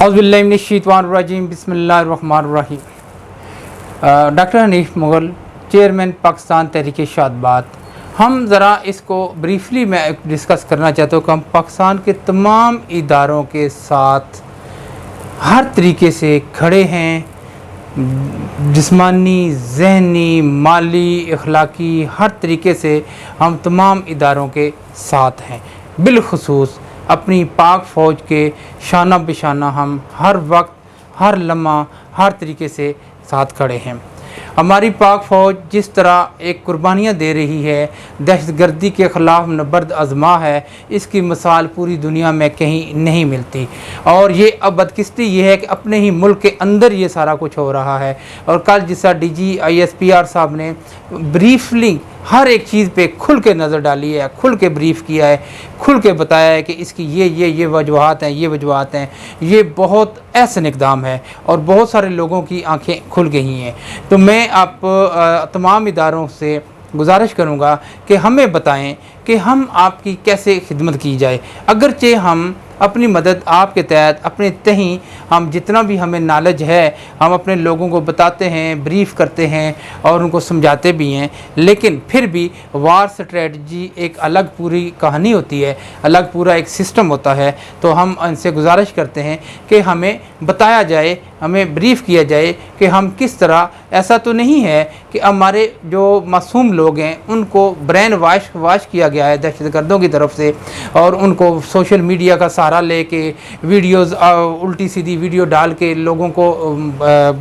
औज़ुबिल्लाहि मिनश्शैतानिर्रजीम बिस्मिल्लाहिर्रहमानिर्रहीम। Doctor Hanif Mughal, chairman Pakistan Tehreek-e-Shadbad. हम ज़रा इसको ब्रीफली मैं डिस्कस करना चाहता हूँ कि हम पाकिस्तान के तमाम इदारों के साथ हर तरीके से खड़े हैं, जिस्मानी, ज़हनी, माली, अखलाकी, हर तरीके से हम तमाम इदारों के साथ हैं। बिलखुसूस अपनी पाक फ़ौज के शाना बिशाना हम हर वक्त, हर लम्हा, हर तरीके से साथ खड़े हैं। हमारी पाक फ़ौज जिस तरह एक कुर्बानियाँ दे रही है, दहशतगर्दी के ख़िलाफ़ नबर्द आज़मा है, इसकी मिसाल पूरी दुनिया में कहीं नहीं मिलती। और ये अब बदकिस्मती ये है कि अपने ही मुल्क के अंदर ये सारा कुछ हो रहा है। और कल जिसा DG/ISPR साहब ने ब्रीफली हर एक चीज़ पे खुल के नज़र डाली है, खुल के ब्रीफ़ किया है, खुल के बताया है कि इसकी ये वजूहात हैं, ये वजूहात हैं, ये बहुत ऐसा इक़दाम है और बहुत सारे लोगों की आंखें खुल गई हैं। तो मैं आप तमाम इदारों से गुजारिश करूँगा कि हमें बताएं कि हम आपकी कैसे खिदमत की जाए। अगरचे हम अपनी मदद आपके तहत अपने तहीं हम जितना भी हमें नॉलेज है हम अपने लोगों को बताते हैं, ब्रीफ़ करते हैं और उनको समझाते भी हैं, लेकिन फिर भी वार स्ट्रेटजी एक अलग पूरी कहानी होती है, अलग पूरा एक सिस्टम होता है। तो हम उनसे गुजारिश करते हैं कि हमें बताया जाए, हमें ब्रीफ़ किया जाए कि हम किस तरह, ऐसा तो नहीं है कि हमारे जो मासूम लोग हैं उनको ब्रेन वाश किया गया है दहशतगर्दों की तरफ से और उनको सोशल मीडिया का सहारा लेके वीडियोज़ उल्टी सीधी वीडियो डाल के लोगों को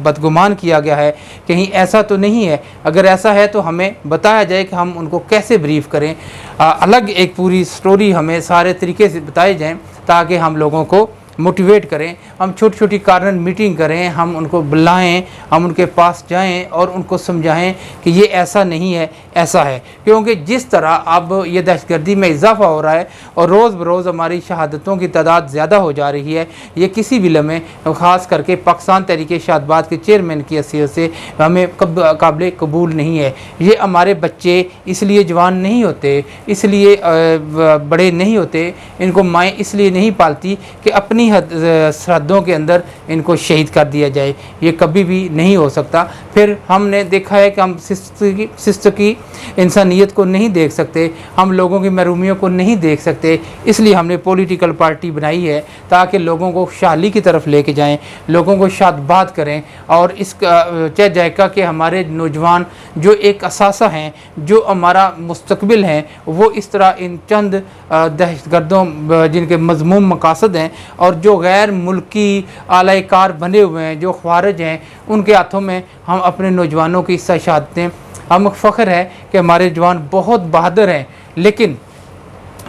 बदगुमान किया गया है। कहीं ऐसा तो नहीं है? अगर ऐसा है तो हमें बताया जाए कि हम उनको कैसे ब्रीफ़ करें। अलग एक पूरी स्टोरी हमें सारे तरीके से बताए जाएँ ताकि हम लोगों को मोटिवेट करें। हम छोटी छोटी कारण मीटिंग करें, हम उनको बुलाएं, हम उनके पास जाएं और उनको समझाएं कि ये ऐसा नहीं है, ऐसा है। क्योंकि जिस तरह अब ये दहशतगर्दी में इजाफ़ा हो रहा है और रोज़ बरोज़ हमारी शहादतों की तादाद ज़्यादा हो जा रही है, ये किसी भी लम्हे ख़ास करके पाकिस्तान तहरीक-ए-शादबाद के चेयरमैन की हैसियत से हमें काबिल कबूल नहीं है। ये हमारे बच्चे इसलिए जवान नहीं होते, इसलिए बड़े नहीं होते, इनको माएँ इसलिए नहीं पालती कि अपनी सरहदों के अंदर इनको शहीद कर दिया जाए। ये कभी भी नहीं हो सकता। फिर हमने देखा है कि हम शिस्त की इंसानियत को नहीं देख सकते, हम लोगों की महरूमियों को नहीं देख सकते, इसलिए हमने पॉलिटिकल पार्टी बनाई है ताकि लोगों को खुशहाली की तरफ लेके जाएं, लोगों को शादबाद करें। और इस चाहे जायका के हमारे नौजवान जो एक असासा हैं, जो हमारा मुस्तकबिल हैं, वो इस तरह इन चंद दहशतगर्दों जिनके मज़मूम मकासद हैं और जो गैर मुल्की आलाकार बने हुए हैं, जो ख्वारिज हैं, उनके हाथों में हम अपने नौजवानों की शहादतें, हम फ़ख्र है कि हमारे जवान बहुत बहादुर हैं, लेकिन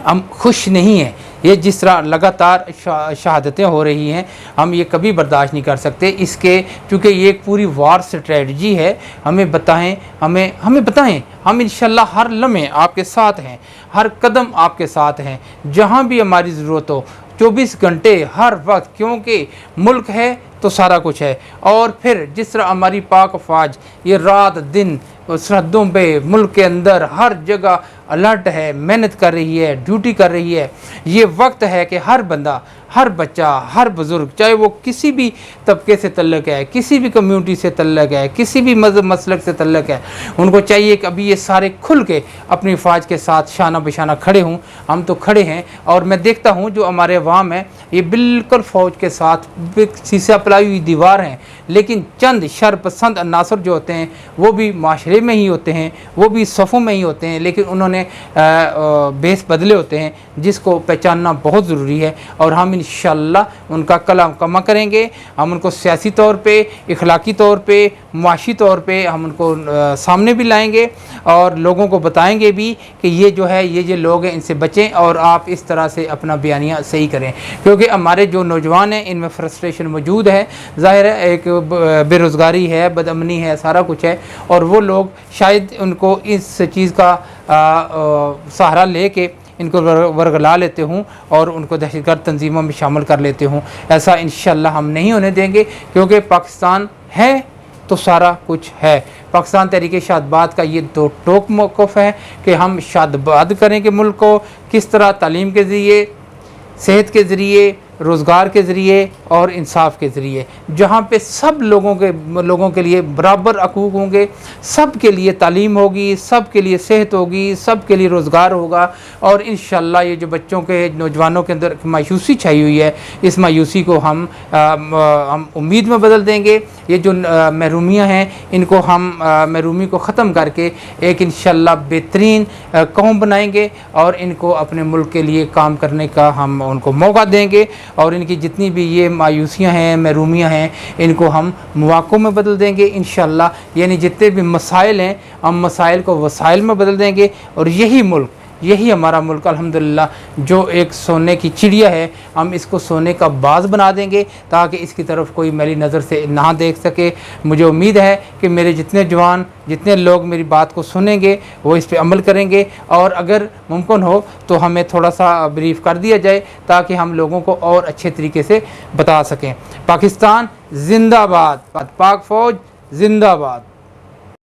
हम खुश नहीं हैं। ये जिस तरह लगातार शहादतें हो रही हैं, हम ये कभी बर्दाश्त नहीं कर सकते इसके, क्योंकि ये एक पूरी वार स्ट्रेटजी है। हमें बताएं, हमें बताएं, हम इंशाल्लाह हर लम्हे आपके साथ हैं, हर कदम आपके साथ हैं, जहाँ भी हमारी ज़रूरत हो 24 घंटे हर वक्त, क्योंकि मुल्क है तो सारा कुछ है। और फिर जिस तरह हमारी पाक फ़ौज ये रात दिन सरहदों पे, मुल्क के अंदर हर जगह अलर्ट है, मेहनत कर रही है, ड्यूटी कर रही है। ये वक्त है कि हर बंदा, हर बच्चा, हर बुज़ुर्ग, चाहे वो किसी भी तबके से तल्लक है, किसी भी कम्यूनिटी से तल्लक है, किसी भी मज़हब मसलक से तल्लक है, उनको चाहिए कि अभी ये सारे खुल के अपनी फ़ौज के साथ शाना बिशाना खड़े हों। हम तो खड़े हैं और मैं देखता हूँ जो हमारे अवाम है ये बिल्कुल फ़ौज के साथ शीशा पलाई हुई दीवार हैं, लेकिन चंद शरपसंद अनासर जो होते हैं वो भी माशरे में ही होते हैं, वो भी सफ़ों में ही होते हैं, लेकिन उन्होंने बेस बदले होते हैं, जिसको पहचानना बहुत ज़रूरी है। और हम इंशाअल्लाह उनका कलम कमा करेंगे। हम उनको सियासी तौर पे, इखलाकी तौर पे, मुआशी तौर पे हम उनको सामने भी लाएंगे और लोगों को बताएंगे भी कि ये जो है, ये लोग हैं, इनसे बचें और आप इस तरह से अपना बयानिया सही करें। क्योंकि हमारे जो नौजवान हैं इनमें फ्रस्ट्रेशन मौजूद है, ज़ाहिर है एक बेरोज़गारी है, बदअमनी है, सारा कुछ है। और वो लोग शायद उनको इस चीज़ का सहारा ले के इनको वर्गला लेते हूँ और उनको दहशतगर्द तंजीमों में शामिल कर लेते हूँ। ऐसा इंशाअल्लाह हम नहीं होने देंगे, क्योंकि पाकिस्तान है तो सारा कुछ है। पाकिस्तान तहरीक-ए-शादबाद का ये दो टोक मौक़िफ़ है कि हम शादबाद करें कि मुल्क को किस तरह तालीम के ज़रिए, सेहत के ज़रिए, روزگار کے ذریعے اور انصاف کے ذریعے، جہاں پہ سب لوگوں کے لیے برابر حقوق ہوں گے، سب کے لیے تعلیم ہوگی، سب کے لیے صحت ہوگی، سب کے لیے روزگار ہوگا، اور انشاءاللہ یہ جو بچوں کے نوجوانوں کے اندر مایوسی چھائی ہوئی ہے، اس مایوسی کو ہم امید میں بدل دیں گے۔ یہ جو محرومیاں ہیں ان کو ہم محرومی کو ختم کر کے ایک انشاءاللہ بہترین قوم بنائیں گے، اور ان کو اپنے ملک کے لیے کام کرنے کا ہم ان کو موقع دیں گے، اور ان کی جتنی بھی یہ مایوسیاں ہیں، محرومیاں ہیں، ان کو ہم مواقع میں بدل دیں گے انشاءاللہ۔ یعنی جتنے بھی مسائل ہیں ہم مسائل کو وسائل میں بدل دیں گے، اور یہی ہمارا ملک الحمدللہ جو ایک سونے کی چڑیا ہے، ہم اس کو سونے کا باز بنا دیں گے تاکہ اس کی طرف کوئی میلی نظر سے نہ دیکھ سکے۔ مجھے امید ہے کہ میرے جتنے لوگ میری بات کو سنیں گے وہ اس پہ عمل کریں گے، اور اگر ممکن ہو تو ہمیں تھوڑا سا بریف کر دیا جائے تاکہ ہم لوگوں کو اور اچھے طریقے سے بتا سکیں۔ پاکستان زندہ باد، پاک فوج زندہ باد۔